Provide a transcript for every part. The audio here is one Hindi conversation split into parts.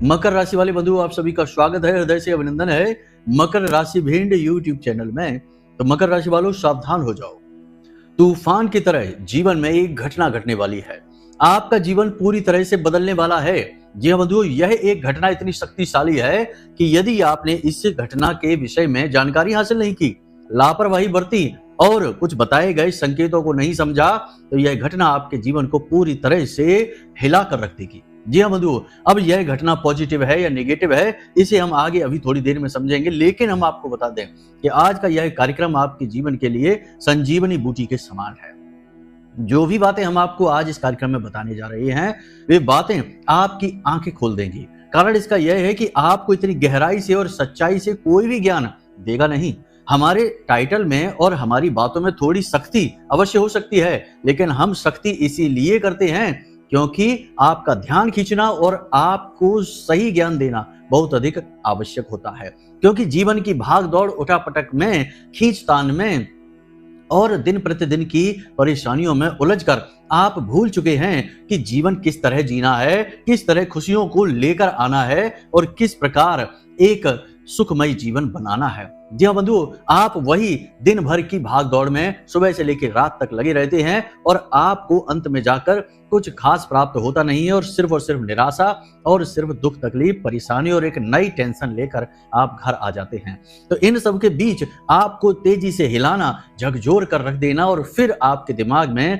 मकर राशि वाले बंधु, आप सभी का स्वागत है, हृदय से अभिनंदन है मकर राशि भिंड यूट्यूब चैनल में। तो मकर राशि वालों, सावधान हो जाओ। तूफान की तरह जीवन में एक घटना घटने वाली है। आपका जीवन पूरी तरह से बदलने वाला है। जी हाँ बंधुओं, यह एक घटना इतनी शक्तिशाली है कि यदि आपने इस घटना के विषय में जानकारी हासिल नहीं की, लापरवाही बरती और कुछ बताए गए संकेतों को नहीं समझा, तो यह घटना आपके जीवन को पूरी तरह से हिला कर रख देगी। जी हाँ बंधुओं, अब यह घटना पॉजिटिव है या नेगेटिव है, इसे हम आगे अभी थोड़ी देर में समझेंगे, लेकिन हम आपको बता दें कि आज का यह कार्यक्रम आपके जीवन के लिए संजीवनी बूटी के समान है। जो भी बातें हम आपको आज इस कार्यक्रम में बताने जा रहे हैं, वे बातें आपकी आंखें खोल देंगी। कारण इसका यह है कि आपको इतनी गहराई से और सच्चाई से कोई भी ज्ञान देगा नहीं। हमारे टाइटल में और हमारी बातों में थोड़ी सख्ती अवश्य हो सकती है, लेकिन हम सख्ती इसीलिए करते हैं क्योंकि आपका ध्यान खींचना और आपको सही ज्ञान देना बहुत अधिक आवश्यक होता है। क्योंकि जीवन की भाग दौड़, उठापटक में, खींचतान में और दिन प्रतिदिन की परेशानियों में उलझकर आप भूल चुके हैं कि जीवन किस तरह जीना है, किस तरह खुशियों को लेकर आना है और किस प्रकार एक सुखमय जीवन बनाना है। जी हाँ बंधुओं, आप वही दिन भर की भाग दौड़ में सुबह से लेकर रात तक लगे रहते हैं और आपको अंत में जाकर कुछ खास प्राप्त होता नहीं है और सिर्फ निराशा और सिर्फ दुख, तकलीफ, परेशानी और एक नई टेंशन लेकर आप घर आ जाते हैं। तो इन सब के बीच आपको तेजी से हिलाना, झकझोर कर रख देना और फिर आपके दिमाग में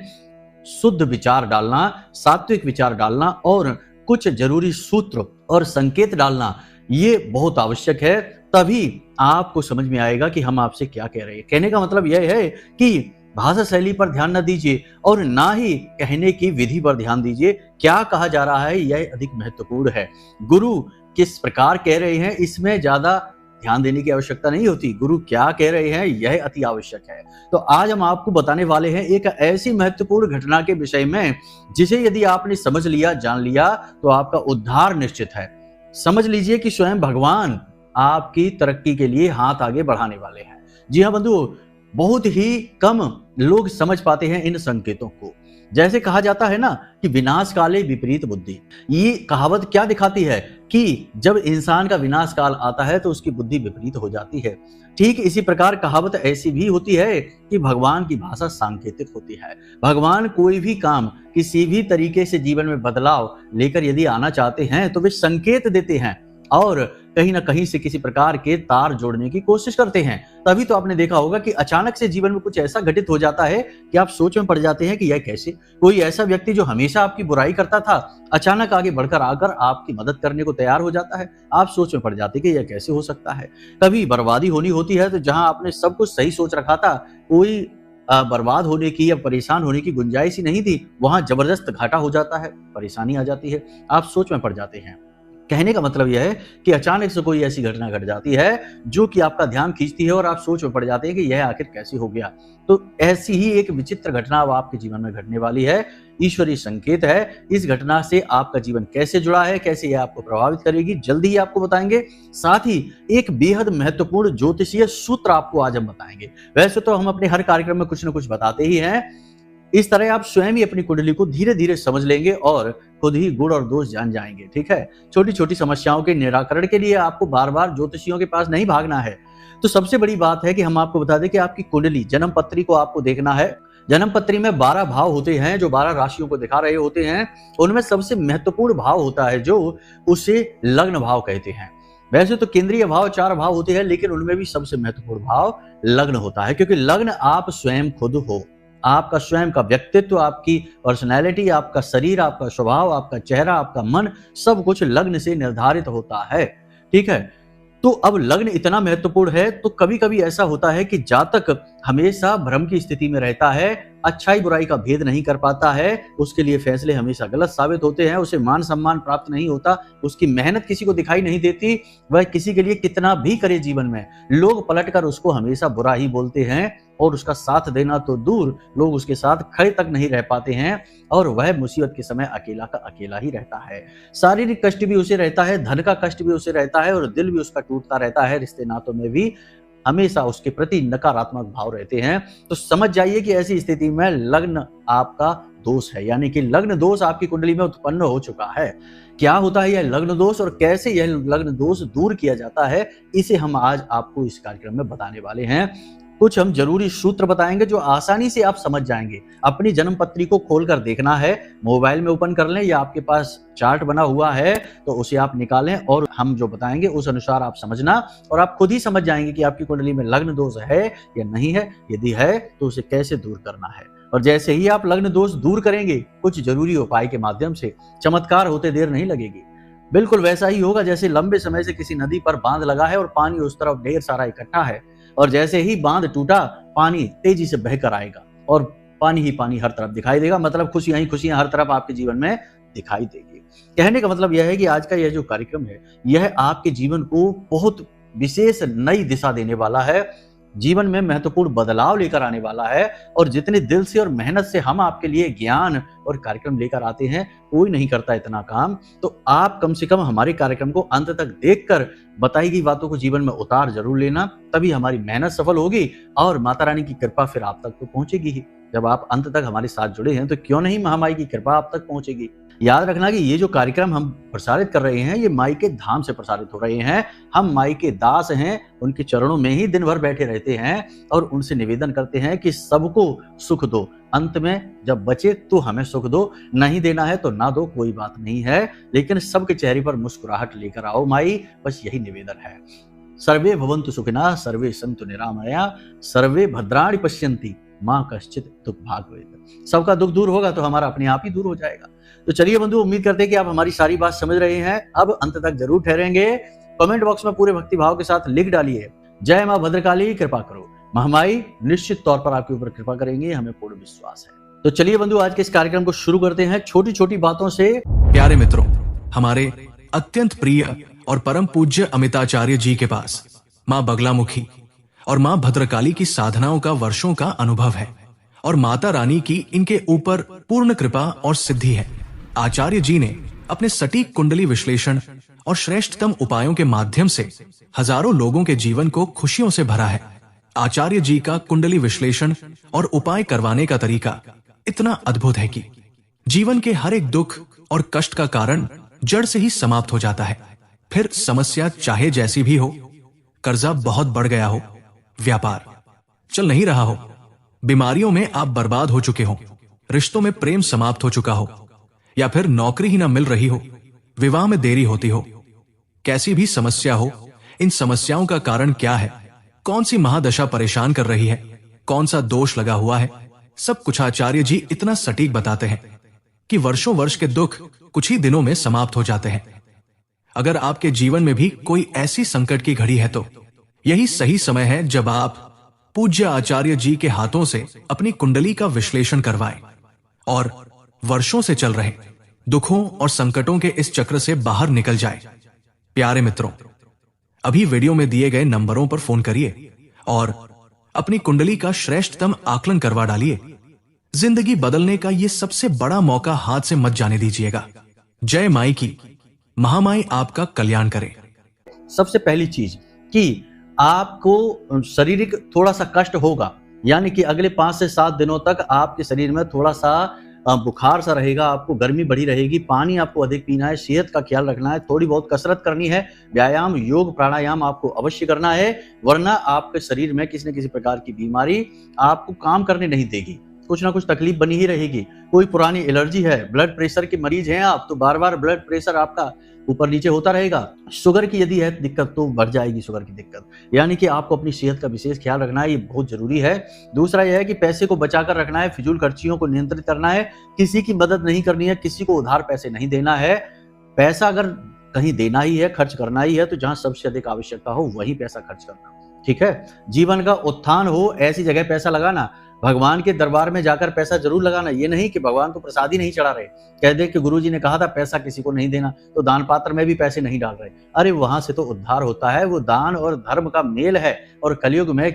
शुद्ध विचार डालना, सात्विक विचार डालना और कुछ जरूरी सूत्र और संकेत डालना, ये बहुत आवश्यक है। तभी आपको समझ में आएगा कि हम आपसे क्या कह रहे हैं। कहने का मतलब यह है कि भाषा शैली पर ध्यान न दीजिए और ना ही कहने की विधि पर ध्यान दीजिए। क्या कहा जा रहा है यह अधिक महत्वपूर्ण है। गुरु किस प्रकार कह रहे हैं, इसमें ज्यादा ध्यान देने की आवश्यकता नहीं होती। गुरु क्या कह रहे हैं यह अति आवश्यक है। तो आज हम आपको बताने वाले हैं एक ऐसी महत्वपूर्ण घटना के विषय में जिसे यदि आपने समझ लिया, जान लिया, तो आपका उद्धार निश्चित है। समझ लीजिए कि स्वयं भगवान आपकी तरक्की के लिए हाथ आगे बढ़ाने वाले हैं। जी हाँ बंधुओं, बहुत ही कम लोग समझ पाते हैं इन संकेतों को। जैसे कहा जाता है ना कि विनाश काले विपरीत बुद्धि। ये कहावत क्या दिखाती है कि जब इंसान का विनाश काल आता है तो उसकी बुद्धि विपरीत हो जाती है। ठीक इसी प्रकार कहावत ऐसी भी होती है कि भगवान की भाषा सांकेतिक होती है। भगवान कोई भी काम, किसी भी तरीके से जीवन में बदलाव लेकर यदि आना चाहते हैं तो वे संकेत देते हैं और कहीं ना कहीं से किसी प्रकार के तार जोड़ने की कोशिश करते हैं। तभी तो आपने देखा होगा कि अचानक से जीवन में कुछ ऐसा घटित हो जाता है कि आप सोच में पड़ जाते हैं कि यह कैसे। कोई ऐसा व्यक्ति जो हमेशा आपकी बुराई करता था, अचानक आगे बढ़कर आकर आपकी मदद करने को तैयार हो जाता है। आप सोच में पड़ जाते हैं कि यह कैसे हो सकता है। कभी बर्बादी होनी होती है तो जहां आपने सब कुछ सही सोच रखा था, कोई बर्बाद होने की या परेशान होने की गुंजाइश ही नहीं थी, वहां जबरदस्त घाटा हो जाता है, परेशानी आ जाती है, आप सोच में पड़ जाते हैं। कहने का मतलब यह है कि अचानक से कोई ऐसी घटना घट जाती है जो कि आपका ध्यान खींचती है और आप सोच में पड़ जाते हैं कि यह आखिर कैसे हो गया। तो ऐसी ही एक विचित्र घटना अब आपके जीवन में घटने वाली है। ईश्वरीय संकेत है। इस घटना से आपका जीवन कैसे जुड़ा है, कैसे यह आपको प्रभावित करेगी, जल्दी ही आपको बताएंगे। साथ ही एक बेहद महत्वपूर्ण ज्योतिषीय सूत्र आपको आज हम बताएंगे। वैसे तो हम अपने हर कार्यक्रम में कुछ न कुछ बताते ही हैं। इस तरह आप स्वयं ही अपनी कुंडली को धीरे धीरे समझ लेंगे और खुद ही गुण और दोष जान जाएंगे। ठीक है, छोटी छोटी समस्याओं के निराकरण के लिए आपको बार बार ज्योतिषियों के पास नहीं भागना है। तो सबसे बड़ी बात है कि हम आपको बता दें कि आपकी कुंडली, जन्म पत्री को आपको देखना है। जन्म पत्री में 12 भाव होते हैं जो 12 राशियों को दिखा रहे होते हैं। उनमें सबसे महत्वपूर्ण भाव होता है जो उसे लग्न भाव कहते हैं। वैसे तो केंद्रीय भाव 4 भाव होते हैं, लेकिन उनमें भी सबसे महत्वपूर्ण भाव लग्न होता है, क्योंकि लग्न आप स्वयं खुद हो। आपका स्वयं का व्यक्तित्व, आपकी पर्सनैलिटी, आपका शरीर, आपका स्वभाव, आपका चेहरा, आपका मन, सब कुछ लग्न से निर्धारित होता है। ठीक है, तो अब लग्न इतना महत्वपूर्ण है तो कभी कभी ऐसा होता है कि जातक हमेशा भ्रम की स्थिति में रहता है, अच्छाई बुराई का भेद नहीं कर पाता है, उसके लिए फैसले हमेशा गलत साबित होते हैं, उसे मान सम्मान प्राप्त नहीं होता, उसकी मेहनत किसी को दिखाई नहीं देती। वह किसी के लिए कितना भी करे जीवन में, लोग पलटकर उसको हमेशा बुरा ही बोलते हैं और उसका साथ देना तो दूर, लोग उसके साथ खड़े तक नहीं रह पाते हैं और वह मुसीबत के समय अकेला का अकेला ही रहता है। शारीरिक कष्ट भी उसे रहता है, धन का कष्ट भी उसे रहता है और दिल भी उसका टूटता रहता है, रिश्ते नातों में भी हमेशा उसके प्रति नकारात्मक भाव रहते हैं, तो समझ जाइए कि ऐसी स्थिति में लग्न आपका दोष है, यानी कि लग्न दोष आपकी कुंडली में उत्पन्न हो चुका है। क्या होता है यह लग्न दोष और कैसे यह लग्न दोष दूर किया जाता है, इसे हम आज आपको इस कार्यक्रम में बताने वाले हैं। कुछ हम जरूरी सूत्र बताएंगे जो आसानी से आप समझ जाएंगे। अपनी जन्म पत्री को खोलकर देखना है, मोबाइल में ओपन कर लें या आपके पास चार्ट बना हुआ है तो उसे आप निकालें और हम जो बताएंगे उस अनुसार आप समझना और आप खुद ही समझ जाएंगे कि आपकी कुंडली में लग्न दोष है या नहीं है। यदि है तो उसे कैसे दूर करना है। और जैसे ही आप लग्न दोष दूर करेंगे कुछ जरूरी उपाय के माध्यम से चमत्कार होते देर नहीं लगेगी। बिल्कुल वैसा ही होगा जैसे लंबे समय से किसी नदी पर बांध लगा है और पानी उस तरफ ढेर सारा इकट्ठा है, और जैसे ही बांध टूटा पानी तेजी से बहकर आएगा और पानी ही पानी हर तरफ दिखाई देगा, मतलब खुशियां ही खुशियां हर तरफ आपके जीवन में दिखाई देगी। कहने का मतलब यह है कि आज का यह जो कार्यक्रम है यह आपके जीवन को बहुत विशेष नई दिशा देने वाला है, जीवन में महत्वपूर्ण बदलाव लेकर आने वाला है। और जितने दिल से और मेहनत से हम आपके लिए ज्ञान और कार्यक्रम लेकर आते हैं कोई नहीं करता इतना काम, तो आप कम से कम हमारे कार्यक्रम को अंत तक देखकर बताई गई बातों को जीवन में उतार जरूर लेना, तभी हमारी मेहनत सफल होगी और माता रानी की कृपा फिर आप तक तो पहुंचेगी ही। जब आप अंत तक हमारे साथ जुड़े हैं तो क्यों नहीं महामाई की कृपा आप तक पहुंचेगी। याद रखना कि ये जो कार्यक्रम हम प्रसारित कर रहे हैं ये माई के धाम से प्रसारित हो रहे हैं। हम माई के दास हैं, उनके चरणों में ही दिन भर बैठे रहते हैं और उनसे निवेदन करते हैं कि सबको सुख दो, अंत में जब बचे तो हमें सुख दो, नहीं देना है तो ना दो, कोई बात नहीं है, लेकिन सबके चेहरे पर मुस्कुराहट लेकर आओ माई, बस यही निवेदन है। सर्वे भवन्तु सुखिनः, सर्वे सन्तु निरामया, सर्वे भद्राणि पश्यन्ति माँ कश्चित दुख भाग भवेत्। सबका दुख दूर होगा तो हमारा अपने आप ही दूर हो जाएगा। तो चलिए बंधु, उम्मीद करते हैं कि आप हमारी सारी बात समझ रहे हैं। अब अंत तक जरूर ठहरेंगे। कमेंट बॉक्स में पूरे भक्ति भाव के साथ लिख डालिए, जय माँ भद्रकाली कृपा करो। महामाई निश्चित तौर पर आपके ऊपर कृपा करेंगे, हमें पूर्ण विश्वास है। तो चलिए बंधु, आज के इस कार्यक्रम को शुरू करते हैं छोटी छोटी बातों से। प्यारे मित्रों, हमारे अत्यंत प्रिय और परम पूज्य अमिताचार्य जी के पास माँ बगलामुखी और माँ भद्रकाली की साधनाओं का वर्षों का अनुभव है और माता रानी की इनके ऊपर पूर्ण कृपा और सिद्धि है। आचार्य जी ने अपने सटीक कुंडली विश्लेषण और श्रेष्ठतम उपायों के माध्यम से हजारों लोगों के जीवन को खुशियों से भरा है। आचार्य जी का कुंडली विश्लेषण और उपाय करवाने का तरीका इतना अद्भुत है कि जीवन के हर एक दुख और कष्ट का कारण जड़ से ही समाप्त हो जाता है। फिर समस्या चाहे जैसी भी हो, कर्जा बहुत बढ़ गया हो, व्यापार चल नहीं रहा हो, बीमारियों में आप बर्बाद हो चुके हो, रिश्तों में प्रेम समाप्त हो चुका हो, या फिर नौकरी ही ना मिल रही हो, विवाह में देरी होती हो, कैसी भी समस्या हो, इन समस्याओं का कारण क्या है, कौन सी महादशा परेशान कर रही है, कौन सा दोष लगा हुआ है, सब कुछ आचार्य जी इतना सटीक बताते हैं कि वर्षों वर्ष के दुख कुछ ही दिनों में समाप्त हो जाते हैं। अगर आपके जीवन में भी कोई ऐसी संकट की घड़ी है तो यही सही समय है जब आप पूज्य आचार्य जी के हाथों से अपनी कुंडली का विश्लेषण करवाएं और वर्षों से चल रहे दुखों और संकटों के इस चक्र से बाहर निकल जाए। प्यारे मित्रों, अभी वीडियो में दिए गए नंबरों पर फोन करिए और अपनी कुंडली का श्रेष्ठतम आकलन करवा डालिए। जिंदगी बदलने का ये सबसे बड़ा मौका हाथ से मत जाने दीजिएगा। जय माई की, महामाई आपका कल्याण करे। सबसे पहली चीज कि आपको शारीरिक थोड़ा सा कष्ट होगा, यानी कि अगले 5 से 7 दिनों तक आपके शरीर में थोड़ा सा बुखार सा रहेगा, आपको गर्मी बढ़ी रहेगी, पानी आपको अधिक पीना है, सेहत का ख्याल रखना है, थोड़ी बहुत कसरत करनी है, व्यायाम योग प्राणायाम आपको अवश्य करना है, वरना आपके शरीर में किसी न किसी प्रकार की बीमारी आपको काम करने नहीं देगी, कुछ ना कुछ तकलीफ बनी ही रहेगी। कोई पुरानी एलर्जी है, ब्लड प्रेशर के मरीज हैं आप तो बार बार ब्लड प्रेशर आपका ऊपर नीचे होता रहेगा। शुगर की यदि है दिक्कत तो बढ़ जाएगी शुगर की दिक्कत, यानी कि आपको अपनी सेहत का विशेष ख्याल रखना है, ये बहुत जरूरी है। दूसरा यह है कि पैसे को बचाकर रखना है, फिजूल खर्चियों को नियंत्रित करना है, किसी की मदद नहीं करनी है, किसी को उधार पैसे नहीं देना है। पैसा अगर कहीं देना ही है, खर्च करना ही है, तो जहां सबसे अधिक आवश्यकता हो वहीं पैसा खर्च करना, ठीक है। जीवन का उत्थान हो ऐसी जगह पैसा लगाना, भगवान के दरबार में जाकर पैसा जरूर लगाना। ये नहीं कि भगवान तो प्रसाद ही नहीं चढ़ा रहे, कह दे कि गुरुजी ने कहा था पैसा किसी को नहीं देना तो दान पात्र में भी पैसे नहीं डाल रहे। अरे वहां से तो उद्धार होता है, वो दान और धर्म का मेल है, और कलयुग में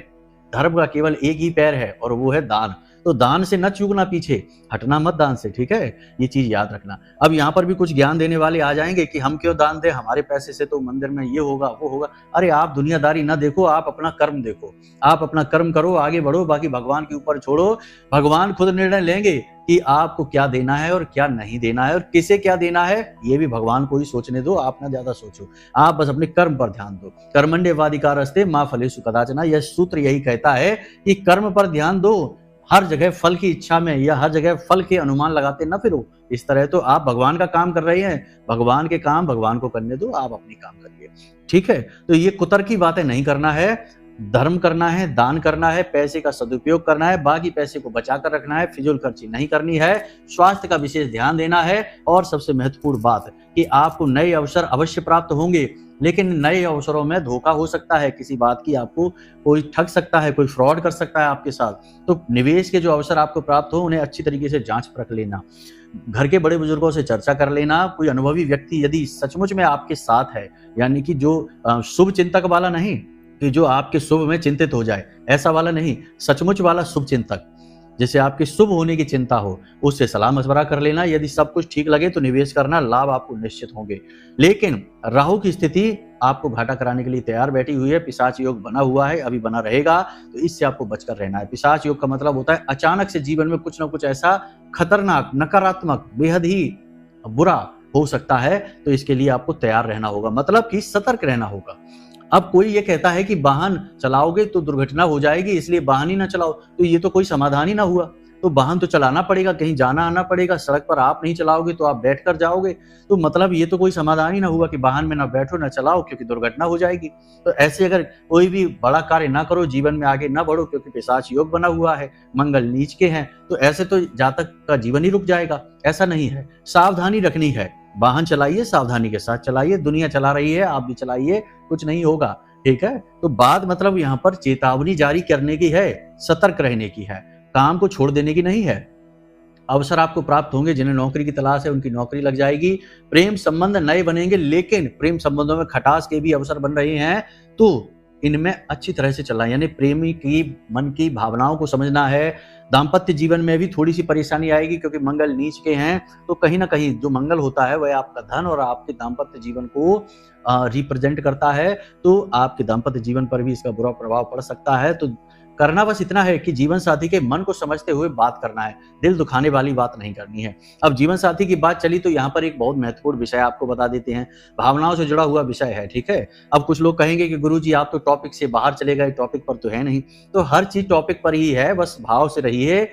धर्म का केवल एक ही पैर है और वो है दान। तो दान से न चूकना पीछे, हटना मत दान से, ठीक है, ये चीज याद रखना। अब यहाँ पर भी कुछ ज्ञान देने वाले आ जाएंगे कि हम क्यों दान दें, हमारे पैसे से तो मंदिर में ये होगा वो होगा। अरे आप दुनियादारी ना देखो, आप अपना कर्म देखो, आप अपना कर्म करो, आगे बढ़ो, बाकी भगवान के ऊपर छोड़ो। भगवान खुद निर्णय लेंगे कि आपको क्या देना है और क्या नहीं देना है और किसे क्या देना है, ये भी भगवान को ही सोचने दो, आप ना ज्यादा सोचो, आप बस अपने कर्म पर ध्यान दो। कर्मण्येवाधिकारस्ते मा फलेषु कदाचन, यह सूत्र यही कहता है कि कर्म पर ध्यान दो, हर जगह फल की इच्छा में या हर जगह फल के अनुमान लगाते न फिरो। इस तरह तो आप भगवान का काम कर रहे हैं, भगवान के काम भगवान को करने दो, आप अपनी काम करिए, ठीक है। तो ये कुतर्की बातें नहीं करना है, धर्म करना है, दान करना है, पैसे का सदुपयोग करना है, बाकी पैसे को बचा कर रखना है, फिजूल खर्ची नहीं करनी है, स्वास्थ्य का विशेष ध्यान देना है। और सबसे महत्वपूर्ण बात कि आपको नए अवसर अवश्य प्राप्त होंगे, लेकिन नए अवसरों में धोखा हो सकता है, किसी बात की आपको कोई ठग सकता है, कोई फ्रॉड कर सकता है आपके साथ। तो निवेश के जो अवसर आपको प्राप्त हो उन्हें अच्छी तरीके से जांच परख लेना, घर के बड़े बुजुर्गों से चर्चा कर लेना। कोई अनुभवी व्यक्ति यदि सचमुच में आपके साथ है, यानी कि जो शुभ चिंतक वाला नहीं कि जो आपके शुभ में चिंतित हो जाए, ऐसा वाला नहीं, सचमुच वाला शुभ चिंतक, जैसे आपके शुभ होने की चिंता हो, उससे सलाह मशवरा कर लेना। यदि सब कुछ ठीक लगे तो निवेश करना, लाभ आपको निश्चित होंगे। लेकिन राहु की स्थिति आपको घाटा कराने के लिए तैयार बैठी हुई है, पिशाच योग बना हुआ है, अभी बना रहेगा, तो इससे आपको बचकर रहना है। पिशाच योग का मतलब होता है अचानक से जीवन में कुछ ना कुछ ऐसा खतरनाक, नकारात्मक, बेहद ही बुरा हो सकता है, तो इसके लिए आपको तैयार रहना होगा, मतलब कि सतर्क रहना होगा। अब कोई ये कहता है कि वाहन चलाओगे तो दुर्घटना हो जाएगी, इसलिए वाहन ही ना चलाओ, तो ये तो कोई समाधान ही ना हुआ। तो वाहन तो चलाना पड़ेगा, कहीं जाना आना पड़ेगा, सड़क पर आप नहीं चलाओगे तो आप बैठ कर जाओगे, तो मतलब ये तो कोई समाधान ही ना हुआ कि वाहन में ना बैठो ना चलाओ, क्योंकि दुर्घटना हो जाएगी। तो ऐसे अगर कोई भी बड़ा कार्य ना करो, जीवन में आगे ना बढ़ो, क्योंकि पिशाच योग बना हुआ है, मंगल नीच के हैं, तो ऐसे तो जातक का जीवन ही रुक जाएगा। ऐसा नहीं है, सावधानी रखनी है, वाहन चलाइए, सावधानी के साथ चलाइए, दुनिया चला रही है, आप भी चलाइए, कुछ नहीं होगा, ठीक है। तो बात मतलब यहाँ पर चेतावनी जारी करने की है, सतर्क रहने की है, काम को छोड़ देने की नहीं है। अवसर आपको प्राप्त होंगे, जिन्हें नौकरी की तलाश है उनकी नौकरी लग जाएगी, प्रेम संबंध नए बनेंगे, लेकिन प्रेम संबंधों में खटास के भी अवसर बन रहे हैं, तो इनमें अच्छी तरह से चलना है, यानी प्रेमी की मन की भावनाओं को समझना है। दाम्पत्य जीवन में भी थोड़ी सी परेशानी आएगी, क्योंकि मंगल नीच के हैं, तो कहीं ना कहीं जो मंगल होता है वह आपका धन और आपके दाम्पत्य जीवन को रिप्रेजेंट करता है, तो आपके दाम्पत्य जीवन पर भी इसका बुरा प्रभाव पड़ सकता है। तो करना बस इतना है कि जीवन साथी के मन को समझते हुए बात करना है, दिल दुखाने वाली बात नहीं करनी है। अब जीवन साथी की बात चली तो यहाँ पर एक बहुत महत्वपूर्ण विषय आपको बता देते हैं, भावनाओं से जुड़ा हुआ विषय है, ठीक है। अब कुछ लोग कहेंगे कि गुरुजी आप तो टॉपिक से बाहर चले गए, टॉपिक पर तो है नहीं, तो हर चीज टॉपिक पर ही है, बस भाव से रहिए।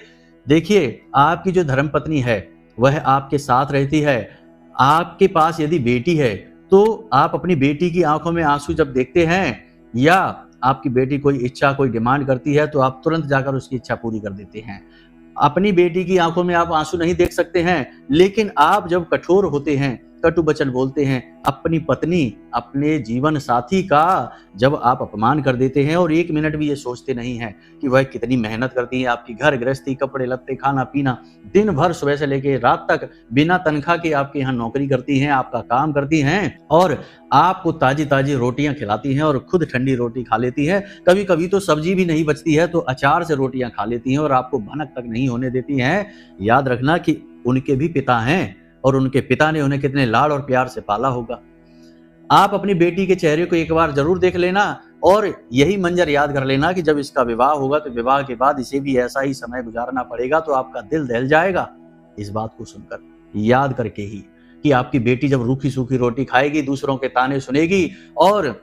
देखिए, आपकी जो धर्मपत्नी है वह आपके साथ रहती है, आपके पास यदि बेटी है तो आप अपनी बेटी की आंखों में आंसू जब देखते हैं, या आपकी बेटी कोई इच्छा, कोई डिमांड करती है, तो आप तुरंत जाकर उसकी इच्छा पूरी कर देते हैं। अपनी बेटी की आंखों में आप आंसू नहीं देख सकते हैं, लेकिन आप जब कठोर होते हैं, कटु वचन बोलते हैं, अपनी पत्नी, अपने जीवन साथी का जब आप अपमान कर देते हैं और एक मिनट भी ये सोचते नहीं हैं कि वह कितनी मेहनत करती है, आपकी घर गृहस्थी, कपड़े लत्ते, खाना पीना, दिन भर सुबह से लेकर रात तक बिना तनख्वाह के आपके यहाँ नौकरी करती हैं, आपका काम करती हैं, और आपको ताजी ताजी रोटियां खिलाती हैं और खुद ठंडी रोटी खा लेती है, कभी कभी तो सब्जी भी नहीं बचती है तो अचार से रोटियां खा लेती हैं और आपको भनक तक नहीं होने देती हैं। याद रखना कि उनके भी पिता हैं और उनके पिता ने उन्हें कितने लाड और प्यार से पाला होगा। आप अपनी बेटी के चेहरे को एक बार जरूर देख लेना और यही मंजर याद कर लेना कि जब इसका विवाह होगा तो विवाह के बाद इसे भी ऐसा ही समय गुजारना पड़ेगा, तो आपका दिल दहल जाएगा इस बात को सुनकर, याद करके ही कि आपकी बेटी जब रूखी सूखी रोटी खाएगी, दूसरों के ताने सुनेगी और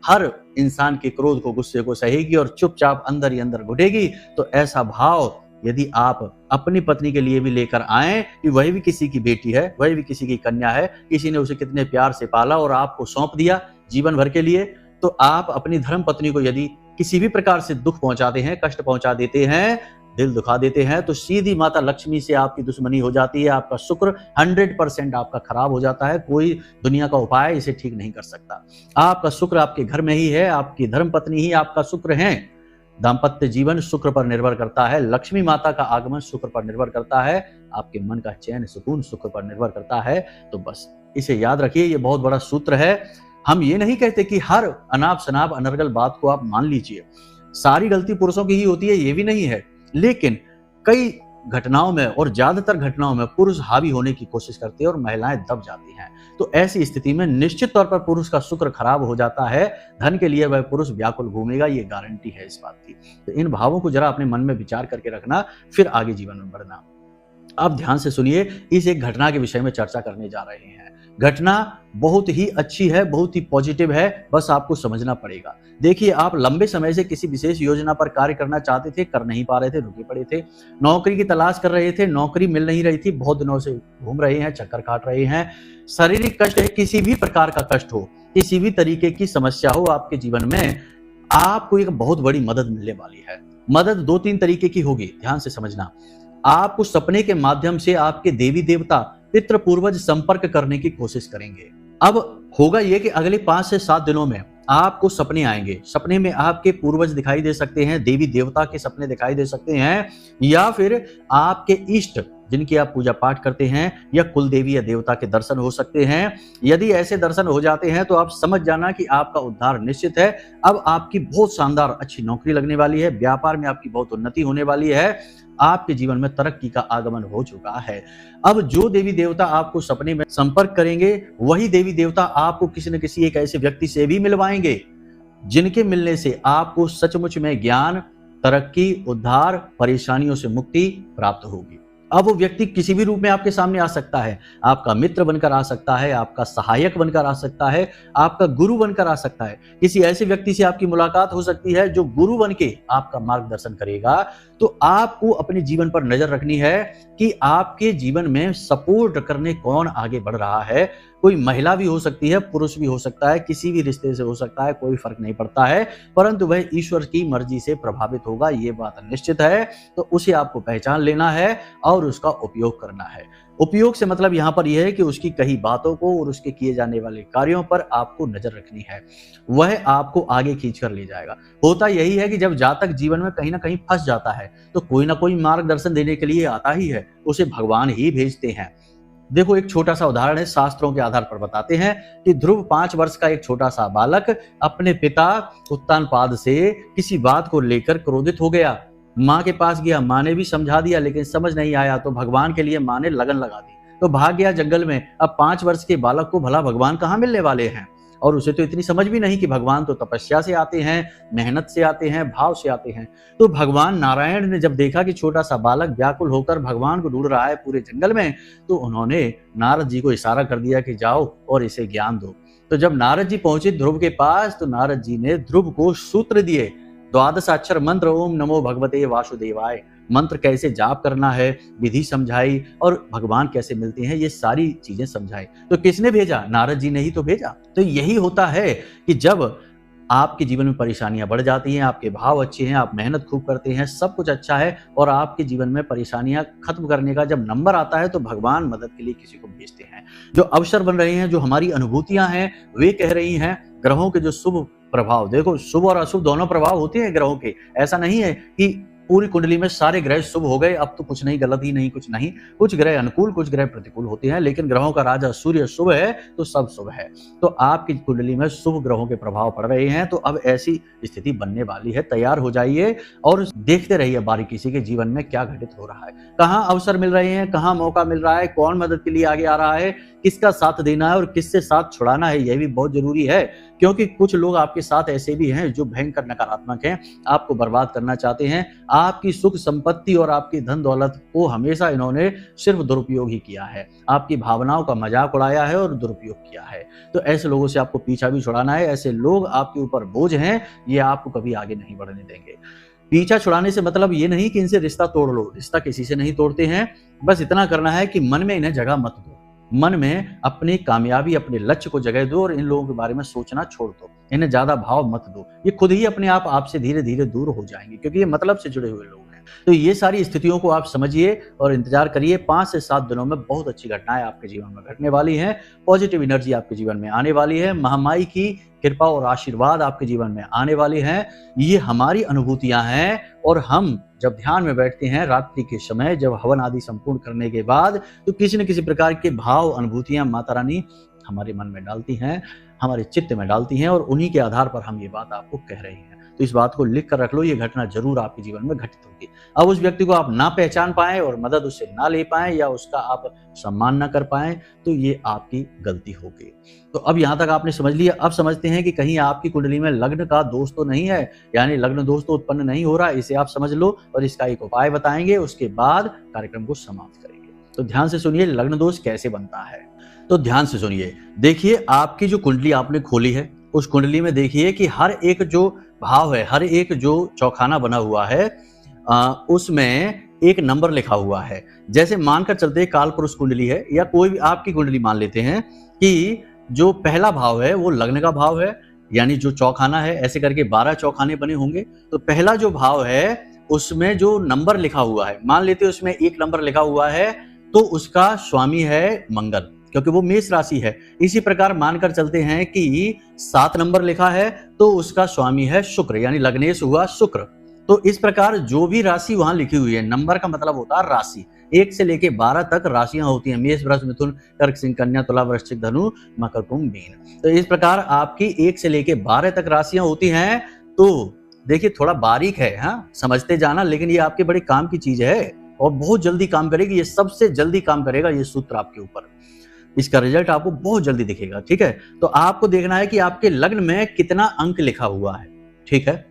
हर इंसान के क्रोध को, गुस्से को सहेगी और चुपचाप अंदर ही अंदर घुटेगी, तो ऐसा भाव यदि आप अपनी पत्नी के लिए भी लेकर आए कि वह भी किसी की बेटी है, वह भी किसी की कन्या है, किसी ने उसे कितने प्यार से पाला और आपको सौंप दिया जीवन भर के लिए, तो आप अपनी धर्म पत्नी को यदि किसी भी प्रकार से दुख पहुंचाते हैं, कष्ट पहुंचा देते हैं, दिल दुखा देते हैं, तो सीधी माता लक्ष्मी से आपकी दुश्मनी हो जाती है, आपका शुक्र 100% आपका खराब हो जाता है, कोई दुनिया का उपाय इसे ठीक नहीं कर सकता। आपका शुक्र आपके घर में ही है, आपकी धर्म पत्नी ही आपका शुक्र है। दाम्पत्य जीवन शुक्र पर निर्भर करता है, लक्ष्मी माता का आगमन शुक्र पर निर्भर करता है, आपके मन का चैन सुकून शुक्र पर निर्भर करता है। तो बस इसे याद रखिए, ये बहुत बड़ा सूत्र है। हम ये नहीं कहते कि हर अनाप शनाप अनर्गल बात को आप मान लीजिए, सारी गलती पुरुषों की ही होती है, ये भी नहीं है, लेकिन कई घटनाओं में और ज्यादातर घटनाओं में पुरुष हावी होने की कोशिश करते हैं और महिलाएं दब जाती हैं। तो ऐसी स्थिति में निश्चित तौर पर पुरुष का शुक्र खराब हो जाता है, धन के लिए वह पुरुष व्याकुल घूमेगा, ये गारंटी है इस बात की। तो इन भावों को जरा अपने मन में विचार करके रखना, फिर आगे जीवन में बढ़ना। अब ध्यान से सुनिए, इस एक घटना के विषय में चर्चा करने जा रहे हैं। घटना बहुत ही अच्छी है, बहुत ही पॉजिटिव है, बस आपको समझना पड़ेगा। देखिए, आप लंबे समय से किसी विशेष योजना पर कार्य करना चाहते थे, कर नहीं पा रहे थे, रुके पड़े थे। नौकरी की तलाश कर रहे थे, नौकरी मिल नहीं रही थी, बहुत दिनों से घूम रहे हैं, चक्कर काट रहे हैं। शारीरिक कष्ट है, किसी भी प्रकार का कष्ट हो, किसी भी तरीके की समस्या हो आपके जीवन में, आपको एक बहुत बड़ी मदद मिलने वाली है। मदद दो तीन तरीके की होगी, ध्यान से समझना। आपको सपने के माध्यम से आपके देवी देवता, पितृ पूर्वज संपर्क करने की कोशिश करेंगे। अब होगा यह कि अगले 5 से 7 दिनों में आपको सपने आएंगे। सपने में आपके पूर्वज दिखाई दे सकते हैं, देवी देवता के सपने दिखाई दे सकते हैं, या फिर आपके इष्ट जिनकी आप पूजा पाठ करते हैं, या कुल देवी या देवता के दर्शन हो सकते हैं। यदि ऐसे दर्शन हो जाते हैं तो आप समझ जाना कि आपका उद्धार निश्चित है। अब आपकी बहुत शानदार अच्छी नौकरी लगने वाली है, व्यापार में आपकी बहुत उन्नति होने वाली है, आपके जीवन में तरक्की का आगमन हो चुका है। अब जो देवी देवता आपको सपने में संपर्क करेंगे, वही देवी देवता आपको किसी न किसी एक ऐसे व्यक्ति से भी मिलवाएंगे जिनके मिलने से आपको सचमुच में ज्ञान, तरक्की, उद्धार, परेशानियों से मुक्ति प्राप्त होगी। अब वो व्यक्ति किसी भी रूप में आपके सामने आ सकता है, आपका मित्र बनकर आ सकता है, आपका सहायक बनकर आ सकता है, आपका गुरु बनकर आ सकता है। किसी ऐसे व्यक्ति से आपकी मुलाकात हो सकती है जो गुरु बन के आपका मार्गदर्शन करेगा। तो आपको अपने जीवन पर नजर रखनी है कि आपके जीवन में सपोर्ट करने कौन आगे बढ़ रहा है। कोई महिला भी हो सकती है, पुरुष भी हो सकता है, किसी भी रिश्ते से हो सकता है, कोई फर्क नहीं पड़ता है, परंतु वह ईश्वर की मर्जी से प्रभावित होगा, ये बात निश्चित है। तो उसे आपको पहचान लेना है और उसका उपयोग करना है। उपयोग से मतलब यहाँ पर यह है कि उसकी कही बातों को और उसके किए जाने वाले कार्यों पर आपको नजर रखनी है, वह आपको आगे खींच कर ले जाएगा। होता यही है कि जब जातक जीवन में कहीं ना कहीं फंस जाता है तो कोई ना कोई मार्गदर्शन देने के लिए आता ही है, उसे भगवान ही भेजते हैं। देखो, एक छोटा सा उदाहरण है, शास्त्रों के आधार पर बताते हैं कि ध्रुव 5 वर्ष का एक छोटा सा बालक अपने पिता उत्तानपाद से किसी बात को लेकर क्रोधित हो गया। माँ के पास गया, माँ ने भी समझा दिया, लेकिन समझ नहीं आया तो भगवान के लिए माँ ने लगन लगा दी, तो भाग गया जंगल में। अब 5 वर्ष के बालक को भला भगवान कहाँ मिलने वाले हैं, और उसे तो इतनी समझ भी नहीं कि भगवान तो तपस्या से आते हैं, मेहनत से आते हैं, भाव से आते हैं। तो भगवान नारायण ने जब देखा कि छोटा सा बालक व्याकुल होकर भगवान को ढूंढ रहा है पूरे जंगल में, तो उन्होंने नारद जी को इशारा कर दिया कि जाओ और इसे ज्ञान दो। तो जब नारद जी पहुंचे ध्रुव के पास, तो नारद जी ने ध्रुव को सूत्र दिए, 12 अक्षर मंत्र, ओम नमो भगवते वासुदेवाय। मंत्र कैसे जाप करना है, विधि समझाई, और भगवान कैसे मिलते हैं, ये सारी चीजें समझाई। तो किसने भेजा? नारद जी ने ही तो भेजा। तो यही होता है कि जब आपके जीवन में परेशानियां बढ़ जाती हैं, आपके भाव अच्छे हैं, आप मेहनत खूब करते हैं, सब कुछ अच्छा है, और आपके जीवन में परेशानियां खत्म करने का जब नंबर आता है तो भगवान मदद के लिए किसी को भेजते हैं। जो अवसर बन रहे हैं, जो हमारी अनुभूतियां हैं, वे कह रही हैं ग्रहों के जो शुभ प्रभाव। देखो, शुभ और अशुभ दोनों प्रभाव होते हैं ग्रहों के। ऐसा नहीं है कि पूरी कुंडली में सारे ग्रह शुभ हो गए, अब तो कुछ नहीं, गलत ही नहीं, कुछ नहीं। कुछ ग्रह अनुकूल, कुछ ग्रह प्रतिकूल होते हैं, लेकिन ग्रहों का राजा सूर्य शुभ है तो सब शुभ है। तो आपकी कुंडली में शुभ ग्रहों के प्रभाव पड़ रहे हैं, तो अब ऐसी स्थिति बनने वाली है। तैयार हो जाइए और देखते रहिए बारीकी से कि जीवन में क्या घटित हो रहा है, कहाँ अवसर मिल रहे हैं, कहाँ मौका मिल रहा है, कौन मदद के लिए आगे आ रहा है, किसका साथ देना है और किससे साथ छुड़ाना है, यह भी बहुत जरूरी है। क्योंकि कुछ लोग आपके साथ ऐसे भी हैं जो भयंकर नकारात्मक हैं, आपको बर्बाद करना चाहते हैं। आपकी सुख संपत्ति और आपकी धन दौलत को हमेशा इन्होंने सिर्फ दुरुपयोग ही किया है, आपकी भावनाओं का मजाक उड़ाया है और दुरुपयोग किया है। तो ऐसे लोगों से आपको पीछा भी छुड़ाना है। ऐसे लोग आपके ऊपर बोझ हैं, ये आपको कभी आगे नहीं बढ़ने देंगे। पीछा छुड़ाने से मतलब ये नहीं कि इनसे रिश्ता तोड़ लो, रिश्ता किसी से नहीं तोड़ते हैं। बस इतना करना है कि मन में इन्हें जगह मत दो, मन में अपनी कामयाबी, अपने लक्ष्य को जगह दो और इन लोगों के बारे में सोचना छोड़ दो, इन्हें ज्यादा भाव मत दो। ये खुद ही अपने आप आपसे धीरे धीरे दूर हो जाएंगे, क्योंकि ये मतलब से जुड़े हुए लोग हैं। तो ये सारी स्थितियों को आप समझिए और इंतजार करिए। 5 से 7 दिनों में बहुत अच्छी घटनाएं आपके जीवन में घटने वाली हैं। पॉजिटिव एनर्जी आपके जीवन में आने वाली है। महामाई की कृपा और आशीर्वाद आपके जीवन में आने वाले हैं। ये हमारी अनुभूतियां हैं, और हम जब ध्यान में बैठते हैं रात्रि के समय, जब हवन आदि संपूर्ण करने के बाद, तो किसी न किसी प्रकार के भाव, अनुभूतियां माता रानी हमारे मन में डालती हैं, हमारे चित्त में डालती हैं, और उन्हीं के आधार पर हम ये बात आपको कह रहे हैं। तो इस बात को लिख कर रख लो, ये घटना जरूर आपके जीवन में घटित होगी। अब उस व्यक्ति को आप ना पहचान पाएं और मदद उससे ना ले पाएं या उसका आप सम्मान ना कर पाएं, तो ये आपकी गलती होगी। तो अब यहाँ तक आपने समझ लिया। अब समझते हैं कि कहीं आपकी कुंडली में लग्न का दोष तो नहीं है, यानी लग्न दोष तो उत्पन्न नहीं हो रहा, इसे आप समझ लो और इसका एक उपाय बताएंगे, उसके बाद कार्यक्रम को समाप्त करेंगे। तो ध्यान से सुनिए, लग्न दोष कैसे बनता है। तो ध्यान से सुनिए, देखिए आपकी जो कुंडली आपने खोली है, उस कुंडली में देखिए कि हर एक जो भाव है, हर एक जो चौखाना बना हुआ है, उसमें एक नंबर लिखा हुआ है। जैसे मानकर चलते हैं काल पुरुष कुंडली है या कोई भी आपकी कुंडली मान लेते हैं कि जो पहला भाव है वो लग्न का भाव है, यानी जो चौखाना है, ऐसे करके 12 चौखाने बने होंगे। तो पहला जो भाव है उसमें जो नंबर लिखा हुआ है, मान लेते हैं उसमें 1 नंबर लिखा हुआ है, तो उसका स्वामी है मंगल, क्योंकि वो मेष राशि है। इसी प्रकार मानकर चलते हैं कि 7 नंबर लिखा है तो उसका स्वामी है शुक्र, यानी लग्नेश हुआ शुक्र। तो इस प्रकार जो भी राशि वहां लिखी हुई है, नंबर का मतलब होता है राशि, 1 से लेके 12 तक राशियां होती हैं, मेष वृष मिथुन कर्क सिंह कन्या तुला वृश्चिक धनु मकर कुंभ मीन। तो इस प्रकार आपकी 1 से लेके 12 तक राशियां होती हैं। तो देखिए थोड़ा बारीक है, हाँ समझते जाना, लेकिन ये आपके बड़े काम की चीज है और बहुत जल्दी काम करेगी। ये सबसे जल्दी काम करेगा ये सूत्र आपके ऊपर, इसका रिजल्ट आपको बहुत जल्दी दिखेगा। ठीक है, तो आपको देखना है कि आपके लग्न में कितना अंक लिखा हुआ है। ठीक है,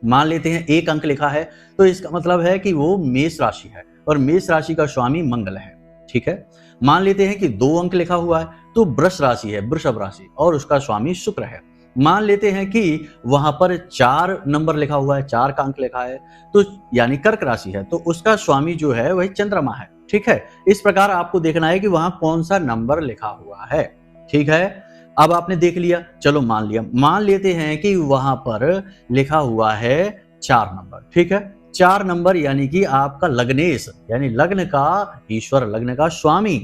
मान लेते हैं 1 अंक लिखा है, तो इसका मतलब है कि वो मेष राशि है और मेष राशि का स्वामी मंगल है। ठीक है, मान लेते हैं कि 2 अंक लिखा हुआ है, तो वृष राशि है, वृषभ राशि, और उसका स्वामी शुक्र है। मान लेते हैं कि वहां पर 4 नंबर लिखा हुआ है, 4 का अंक लिखा है, तो यानी कर्क राशि है, तो उसका स्वामी जो है वही चंद्रमा है। ठीक है, इस प्रकार आपको देखना है कि वहां कौन सा नंबर लिखा हुआ है। ठीक है, अब आपने देख लिया, चलो मान लिया, मान लेते हैं कि वहां पर लिखा हुआ है 4 नंबर। ठीक है, 4 नंबर यानी कि आपका लग्नेश, यानी लग्न का ईश्वर, लग्न का स्वामी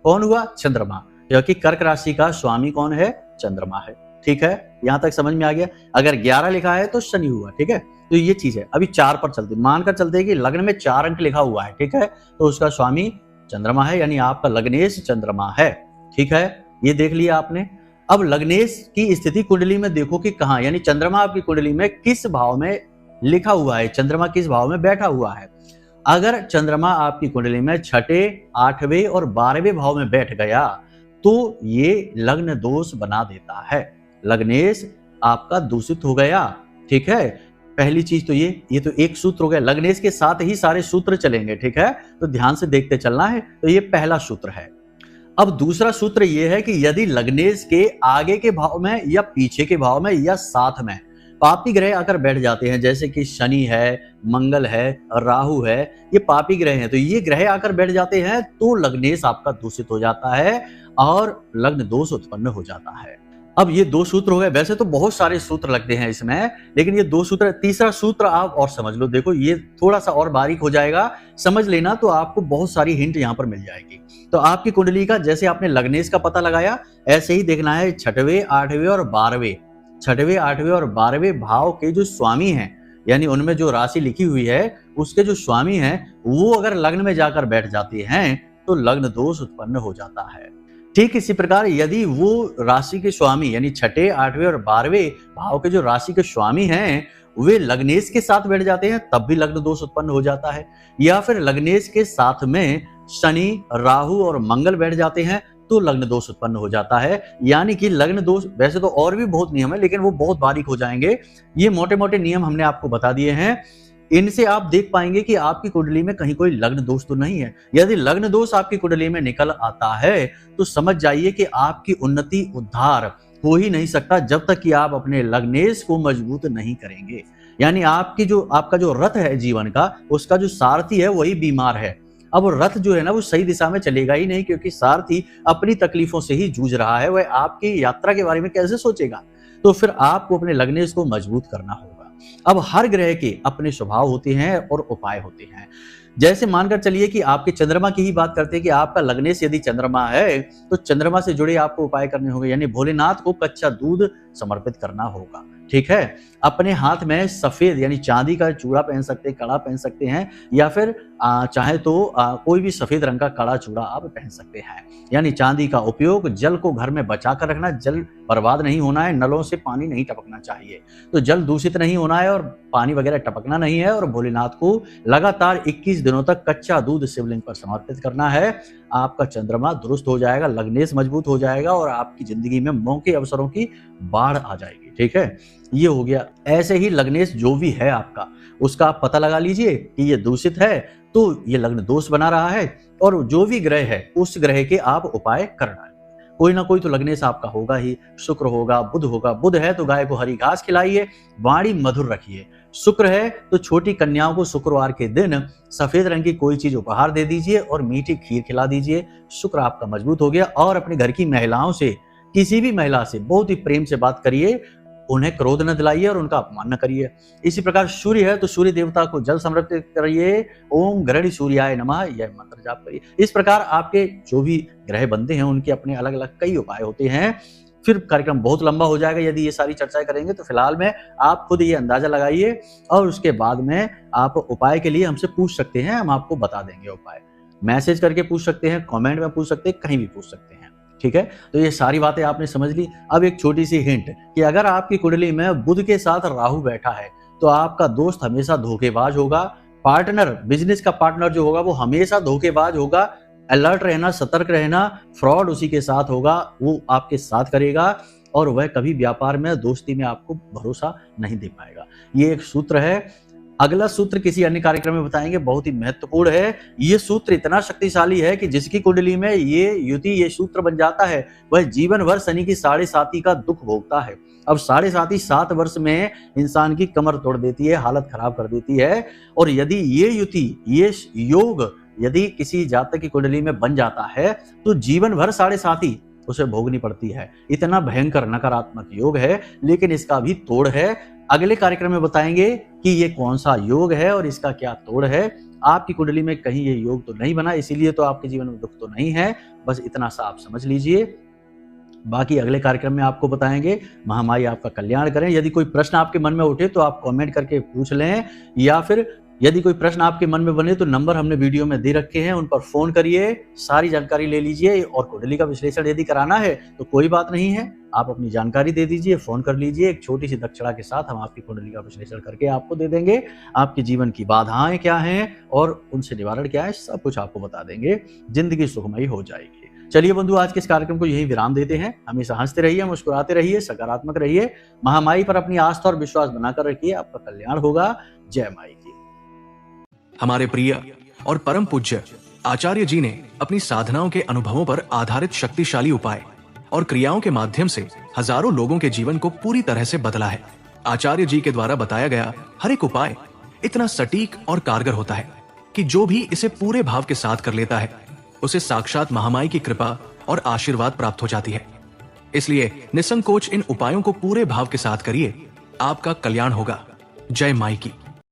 कौन हुआ? चंद्रमा, क्योंकि कर्क राशि का स्वामी कौन है? चंद्रमा है। ठीक है, यहां तक समझ में आ गया। अगर 11 लिखा है तो शनि हुआ। ठीक है, तो ये चीज है। अभी 4 पर चलते, मानकर चलते हैं कि लग्न में 4 अंक लिखा हुआ है। ठीक है, तो उसका स्वामी चंद्रमा है, यानी आपका लग्नेश चंद्रमा है। ठीक है, ये देख लिया आपने। अब लग्नेश की स्थिति कुंडली में देखो कि कहां, यानी चंद्रमा आपकी कुंडली में किस भाव में लिखा हुआ है, चंद्रमा किस भाव में बैठा हुआ है। अगर चंद्रमा आपकी कुंडली में 6ठे, 8वें और 12वें भाव में बैठ गया तो ये लग्न दोष बना देता है, लग्नेश आपका दूषित हो गया। ठीक है, पहली चीज तो ये तो एक सूत्र हो गया, लग्नेश के साथ ही सारे सूत्र चलेंगे। ठीक है, तो ध्यान से देखते चलना है। तो ये पहला सूत्र है। अब दूसरा सूत्र ये है कि यदि लग्नेश के आगे के भाव में या पीछे के भाव में या साथ में पापी ग्रह आकर बैठ जाते हैं, जैसे कि शनि है, मंगल है, राहु है, ये पापी ग्रह हैं, तो ये ग्रह आकर बैठ जाते हैं तो लग्नेश आपका दूषित हो जाता है और लग्न दोष उत्पन्न हो जाता है। अब ये 2 सूत्र हो गए। वैसे तो बहुत सारे सूत्र लगते हैं इसमें, लेकिन ये 2 सूत्र, तीसरा सूत्र आप और समझ लो। देखो ये थोड़ा सा और बारीक हो जाएगा, समझ लेना, तो आपको बहुत सारी हिंट यहाँ पर मिल जाएगी। तो आपकी कुंडली का जैसे आपने लग्नेश का पता लगाया, ऐसे ही देखना है 6वें, 8वें और 12वें, 6वें, 8वें और 12वें भाव के जो स्वामी हैं, यानी उनमें जो राशि लिखी हुई है उसके जो स्वामी हैं वो अगर लग्न में जाकर बैठ जाते हैं तो लग्न दोष उत्पन्न हो जाता है। ठीक इसी प्रकार यदि वो राशि के स्वामी यानी 6ठे, 8वें और 12वें भाव के जो राशि के स्वामी हैं वे लग्नेश के साथ बैठ जाते हैं तब भी लग्न दोष उत्पन्न हो जाता है, या फिर लग्नेश के साथ में शनि, राहु और मंगल बैठ जाते हैं तो लग्न दोष उत्पन्न हो जाता है। यानी कि लग्न दोष, वैसे तो और भी बहुत नियम है लेकिन वो बहुत बारीक हो जाएंगे, ये मोटे मोटे नियम हमने आपको बता दिए हैं। इनसे आप देख पाएंगे कि आपकी कुंडली में कहीं कोई लग्न दोष तो नहीं है। यदि लग्न दोष आपकी कुंडली में निकल आता है तो समझ जाइए कि आपकी उन्नति, उद्धार हो ही नहीं सकता जब तक कि आप अपने लग्नेश को मजबूत नहीं करेंगे। यानी आपका जो रथ है जीवन का, उसका जो सारथी है वही बीमार है। अब रथ जो है ना वो सही दिशा में चलेगा ही नहीं, क्योंकि सारथी अपनी तकलीफों से ही जूझ रहा है, वह आपकी यात्रा के बारे में कैसे सोचेगा। तो फिर आपको अपने लग्नेश को मजबूत करना होगा। अब हर ग्रह के अपने स्वभाव होते हैं और उपाय होते हैं। जैसे मानकर चलिए कि आपके चंद्रमा की ही बात करते हैं कि आपका लग्नेश यदि चंद्रमा है तो चंद्रमा से जुड़े आपको उपाय करने होंगे, यानी भोलेनाथ को कच्चा दूध समर्पित करना होगा। ठीक है। अपने हाथ में सफेद यानी चांदी का चूड़ा पहन सकते हैं, कड़ा पहन सकते हैं, या फिर चाहे तो कोई भी सफेद रंग का कड़ा चूड़ा आप पहन सकते हैं। यानी चांदी का उपयोग जल को घर में बचा कर रखना, जल बर्बाद नहीं होना है, नलों से पानी नहीं टपकना चाहिए, तो जल दूषित नहीं होना है और पानी वगैरह टपकना नहीं है। और भोलेनाथ को लगातार 21 दिनों तक कच्चा दूध शिवलिंग पर समर्पित करना है। आपका चंद्रमा दुरुस्त हो जाएगा, लग्नेश मजबूत हो जाएगा और आपकी जिंदगी में मौके अवसरों की बाढ़ आ जाएगी। ठीक है, ये हो गया। ऐसे ही लग्नेश जो भी है आपका, उसका आप पता लगा लीजिए कि ये दूषित है तो ये लग्न दोष बना रहा है, और जो भी ग्रह है उस ग्रह के आप उपाय करना है। कोई ना कोई तो लग्नेश आपका होगा ही। शुक्र होगा, बुध होगा। बुध है तो गाय को हरी घास खिलाइए, वाणी मधुर रखिए। शुक्र है तो छोटी कन्याओं को शुक्रवार के दिन सफेद रंग की कोई चीज उपहार दे दीजिए और मीठी खीर खिला दीजिए। शुक्र आपका मजबूत हो गया। और अपने घर की महिलाओं से, किसी भी महिला से बहुत ही प्रेम से बात करिए, उन्हें क्रोध न दिलाइए और उनका अपमान न करिए। इसी प्रकार सूर्य है तो सूर्य देवता को जल समर्पित करिए। ओम गृहणी सूर्याय नमः, यह मंत्र जाप करिए। इस प्रकार आपके जो भी ग्रह बनते हैं उनके अपने अलग अलग कई उपाय होते हैं। फिर कार्यक्रम बहुत लंबा हो जाएगा यदि ये सारी चर्चाएं करेंगे, तो फिलहाल में आप खुद ये अंदाजा लगाइए और उसके बाद में आप उपाय के लिए हमसे पूछ सकते हैं, हम आपको बता देंगे उपाय। मैसेज करके पूछ सकते हैं, कमेंट में पूछ सकते हैं, कहीं भी पूछ सकते हैं। ठीक है, तो ये सारी बातें आपने समझ ली। अब एक छोटी सी हिंट कि अगर आपकी कुंडली में बुध के साथ राहु बैठा है तो आपका दोस्त हमेशा धोखेबाज होगा। पार्टनर, बिजनेस का पार्टनर जो होगा वो हमेशा धोखेबाज होगा। अलर्ट रहना, सतर्क रहना। फ्रॉड उसी के साथ होगा, वो आपके साथ करेगा और वह कभी व्यापार में, दोस्ती में आपको भरोसा नहीं दे पाएगा। ये एक सूत्र है। अगला सूत्र किसी अन्य कार्यक्रम में बताएंगे, बहुत ही महत्वपूर्ण है। ये सूत्र इतना शक्तिशाली है कि जिसकी कुंडली में ये युति, ये सूत्र बन जाता है, वह जीवन भर शनि की 7.5 का दुख भोगता है। अब 7.5 7 वर्ष में इंसान की कमर तोड़ देती है, हालत खराब कर देती है। और यदि ये युति, ये योग यदि किसी जातक की कुंडली में बन जाता है तो जीवन भर 7.5 उसे भोगनी पड़ती है। इतना भयंकर नकारात्मक योग है, लेकिन इसका भी तोड़ है। अगले कार्यक्रम में बताएंगे कि ये कौन सा योग है और इसका क्या तोड़ है। आपकी कुंडली में कहीं ये योग तो नहीं बना, इसीलिए तो आपके जीवन में दुख तो नहीं है। बस इतना सा आप समझ लीजिए। बाकी अगले कार्यक्रम में आपको बताएंगे। महामाई आपका कल्याण करें। यदि कोई प्रश्न आपके मन में उठे तो आप कमेंट करके पूछ लें, या फिर यदि कोई प्रश्न आपके मन में बने तो नंबर हमने वीडियो में दे रखे हैं, उन पर फोन करिए, सारी जानकारी ले लीजिए। और कुंडली का विश्लेषण यदि कराना है तो कोई बात नहीं है, आप अपनी जानकारी दे दीजिए, फोन कर लीजिए। एक छोटी सी दक्षिणा के साथ हम आपकी कुंडली का विश्लेषण करके आपको दे देंगे। आपके जीवन की बाधाएं क्या हैं और उनसे निवारण क्या है, सब कुछ आपको बता देंगे। जिंदगी सुखमयी हो जाएगी। चलिए बंधु, आज के इस कार्यक्रम को यही विराम देते हैं। हमेशा हंसते रहिए, मुस्कुराते रहिए, सकारात्मक रहिए। महामाई पर अपनी आस्था और विश्वास बनाकर रखिए, आपका कल्याण होगा। जय माई की। हमारे प्रिय और परम पूज्य आचार्य जी ने अपनी साधनाओं के अनुभवों पर आधारित शक्तिशाली उपाय और क्रियाओं के माध्यम से हजारों लोगों के जीवन को पूरी तरह से बदला है। आचार्य जी के द्वारा बताया गया हर एक उपाय इतना सटीक और कारगर होता है कि जो भी इसे पूरे भाव के साथ कर लेता है उसे साक्षात महामाई की कृपा और आशीर्वाद प्राप्त हो जाती है। इसलिए निसंकोच इन उपायों को पूरे भाव के साथ करिए, आपका कल्याण होगा। जय माई की।